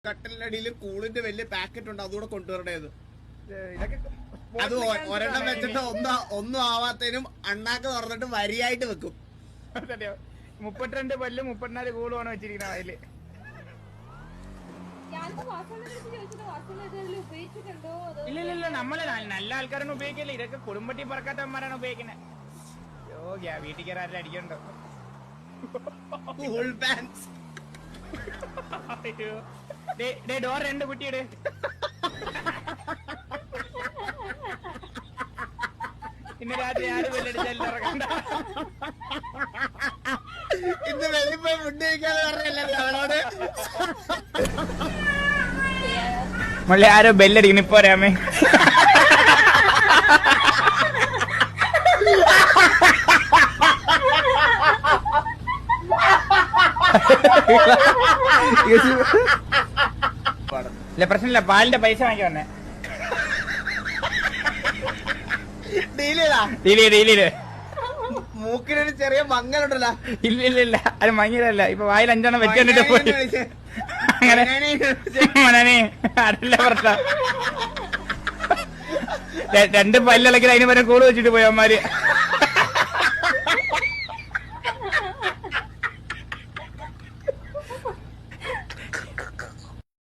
കട്ടലിന്റെ അടിയിൽ കൂളിന്റെ വലിയ പാക്കറ്റ് ഉണ്ട്, അതുകൂടെ കൊണ്ടുവരണേത്. അത് ഒരെണ്ണം വെച്ചിട്ട് ഒന്നും ആവാത്തതിനും അണ്ണാക്ക് തുറന്നിട്ട് വരിയായിട്ട് വെക്കും. 32 പല്ല് 34 കൂളുമാണ് വെച്ചിരിക്കുന്നത് അതില്. ഇല്ല നമ്മള് നല്ല ആൾക്കാരാണ് ഉപയോഗിക്കില്ല, ഇതൊക്കെ കുടുംബത്തിൽ പറക്കാത്തവന്മാരാണ് ഉപയോഗിക്കുന്നത്. യോഗ്യ വീട്ടിൽ കയറാൻ അടിക്കണ്ടോ. ഡോർ 2 കുട്ടിയുടെ ഇന്ന് രാത്രി ആര് ബെല്ലടിച്ചാലും ഇറങ്ങണ്ട. ഇന്ന് വെള്ളിപ്പോയി ഫുഡ് കഴിക്കാതെ പറഞ്ഞല്ലേ അവളോട്. മള്ളി ആരോ ബെല്ലടിക്കുന്നു, ഇപ്പൊ രാമേ. ഇല്ല പ്രശ്നമില്ല, പാലിന്റെ പൈസ വാങ്ങിക്കാൻ വന്നേ. ഡീല് മൂക്കിനൊരു ചെറിയ മങ്ങലുണ്ടല്ലോ. ഇല്ല അത് മങ്ങിയതല്ല, ഇപ്പൊ വായിൽ 5 വെച്ചിട്ട് പോയി. അങ്ങനെ മനനെ അതല്ല പ്രശ്നം. 2 പല്ലിളക്കി അതിന് വരെ കൂട് വെച്ചിട്ട് പോയി അവന്മാര്.